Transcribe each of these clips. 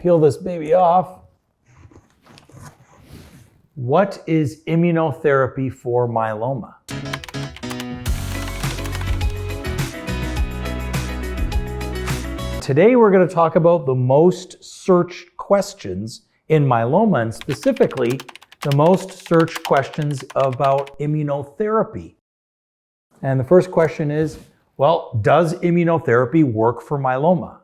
peel this baby off. What is immunotherapy for myeloma? Today we're going to talk about the most searched questions in myeloma, and specifically the most searched questions about immunotherapy. And the first question is, well, does immunotherapy work for myeloma?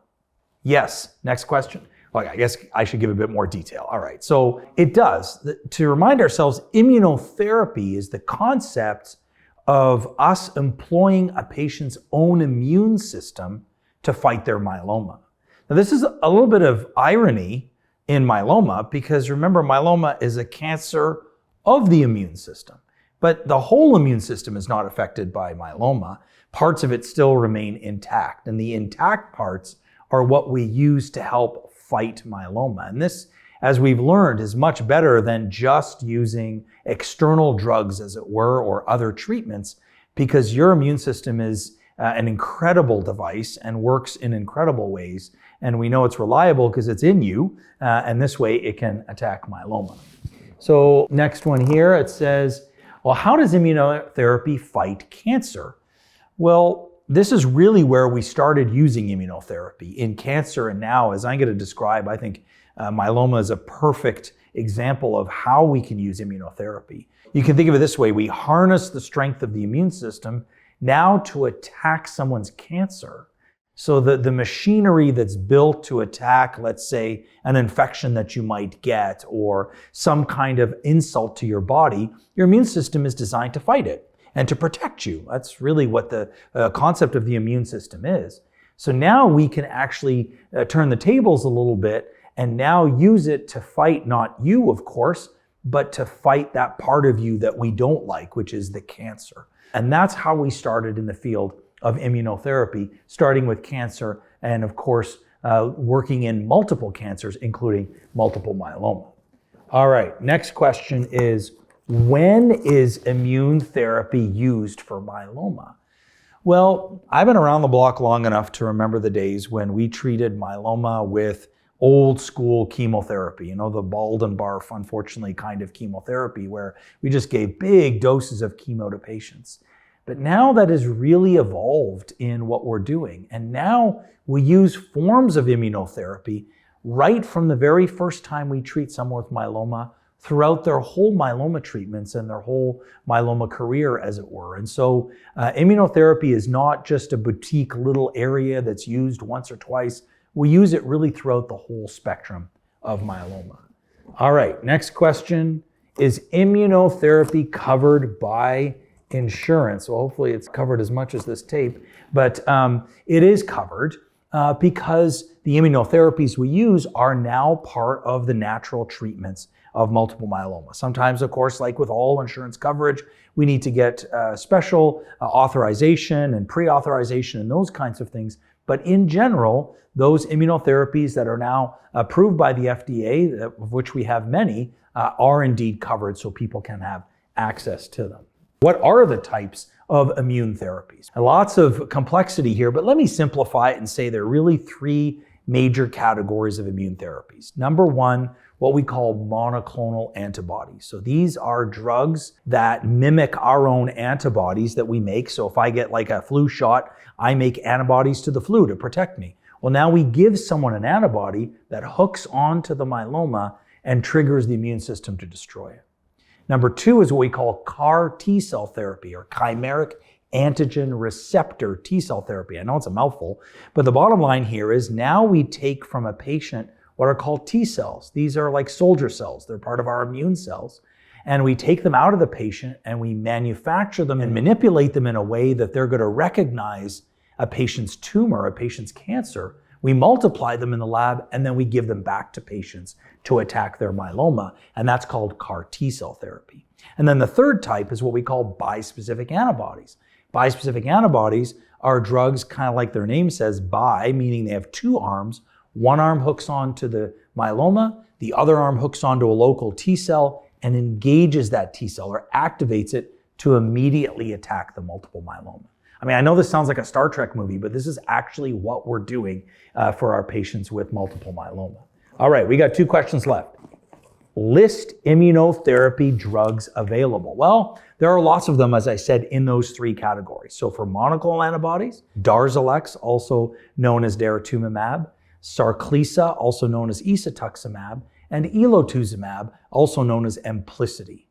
Yes. Next question. Well, I guess I should give a bit more detail. All right, so it does. To remind ourselves, immunotherapy is the concept of us employing a patient's own immune system to fight their myeloma. Now, this is a little bit of irony in myeloma because remember, myeloma is a cancer of the immune system, but the whole immune system is not affected by myeloma. Parts of it still remain intact, and the intact parts are what we use to help fight myeloma. And this, as we've learned, is much better than just using external drugs, as it were, or other treatments, because your immune system is an incredible device and works in incredible ways. And we know it's reliable because it's in you, and this way it can attack myeloma. So next one here, it says, well, how does immunotherapy fight cancer? Well, this is really where we started using immunotherapy in cancer, and now, as I'm going to describe, I think myeloma is a perfect example of how we can use immunotherapy. You can think of it this way: we harness the strength of the immune system now to attack someone's cancer. So the machinery that's built to attack, let's say, an infection that you might get or some kind of insult to your body, your immune system is designed to fight it and to protect you. That's really what the concept of the immune system is. So now we can actually turn the tables a little bit and now use it to fight not you, of course, but to fight that part of you that we don't like, which is the cancer. And that's how we started in the field of immunotherapy, starting with cancer and, of course, working in multiple cancers, including multiple myeloma. All right, next question is, when is immune therapy used for myeloma? Well, I've been around the block long enough to remember the days when we treated myeloma with old school chemotherapy, you know, the bald and barf, unfortunately, kind of chemotherapy where we just gave big doses of chemo to patients. But now that has really evolved in what we're doing. And now we use forms of immunotherapy right from the very first time we treat someone with myeloma throughout their whole myeloma treatments and their whole myeloma career, as it were. And so immunotherapy is not just a boutique little area that's used once or twice. We use it really throughout the whole spectrum of myeloma. All right, next question. Is immunotherapy covered by insurance? Well, hopefully it's covered as much as this tape, but it is covered because the immunotherapies we use are now part of the natural treatments of multiple myeloma. Sometimes, of course, like with all insurance coverage, we need to get special authorization and pre-authorization and those kinds of things. But in general, those immunotherapies that are now approved by the FDA, of which we have many, are indeed covered so people can have access to them. What are the types of immune therapies? Lots of complexity here, but let me simplify it and say there are really three major categories of immune therapies. Number one, what we call monoclonal antibodies. So these are drugs that mimic our own antibodies that we make. So if I get like a flu shot, I make antibodies to the flu to protect me. Well, now we give someone an antibody that hooks onto the myeloma and triggers the immune system to destroy it. Number two is what we call CAR T-cell therapy, or chimeric antigen receptor T-cell therapy. I know it's a mouthful, but the bottom line here is now we take from a patient what are called T-cells. These are like soldier cells. They're part of our immune cells. And we take them out of the patient and we manufacture them and manipulate them in a way that they're going to recognize a patient's tumor, a patient's cancer. We multiply them in the lab and then we give them back to patients to attack their myeloma. And that's called CAR T-cell therapy. And then the third type is what we call bispecific antibodies. Bispecific antibodies are drugs kind of like their name says, bi, meaning they have two arms. One arm hooks onto the myeloma, the other arm hooks onto a local T-cell and engages that T-cell or activates it to immediately attack the multiple myeloma. I mean, I know this sounds like a Star Trek movie, but this is actually what we're doing for our patients with multiple myeloma. All right, we got 2 questions left. List immunotherapy drugs available. Well, there are lots of them, as I said, in those 3 categories. So for monoclonal antibodies, Darzalex, also known as daratumumab, Sarclisa, also known as isatuximab, and elotuzumab, also known as Emplicity.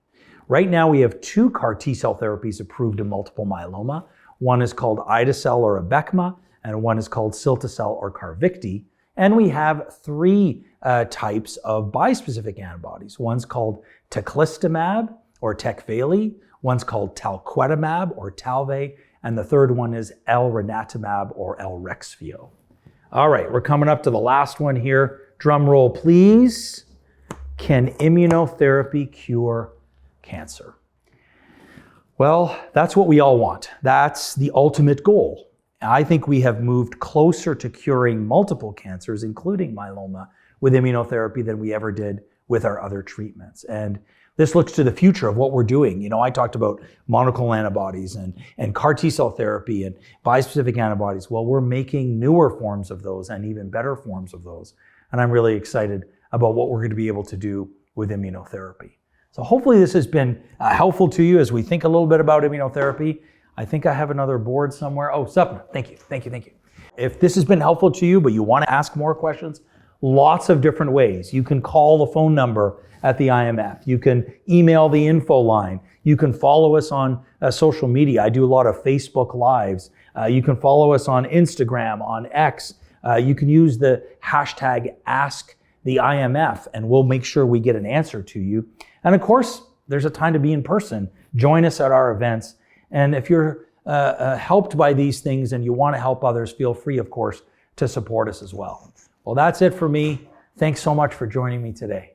Right now, we have 2 CAR T-cell therapies approved in multiple myeloma. One is called Ide-cel or Abecma, and one is called Cilta-cel or Carvykti. And we have 3 types of bispecific antibodies. One's called teclistamab or Tecvayli, one's called talquetamab or Talvey, and the third one is elranatamab or Elrexfio. All right, we're coming up to the last one here. Drum roll, please. Can immunotherapy cure cancer? Well, that's what we all want. That's the ultimate goal. I think we have moved closer to curing multiple cancers, including myeloma, with immunotherapy than we ever did with our other treatments. And this looks to the future of what we're doing. You know, I talked about monoclonal antibodies and CAR T-cell therapy and bispecific antibodies. Well, we're making newer forms of those and even better forms of those. And I'm really excited about what we're going to be able to do with immunotherapy. So hopefully this has been helpful to you as we think a little bit about immunotherapy. I think I have another board somewhere. Oh, Sapna, thank you. If this has been helpful to you, but you want to ask more questions, lots of different ways. You can call the phone number at the IMF. You can email the info line. You can follow us on social media. I do a lot of Facebook Lives. You can follow us on Instagram, on X. You can use the hashtag #AskTheIMF, and we'll make sure we get an answer to you. And of course, there's a time to be in person. Join us at our events. And if you're helped by these things and you want to help others, feel free, of course, to support us as well. Well, that's it for me. Thanks so much for joining me today.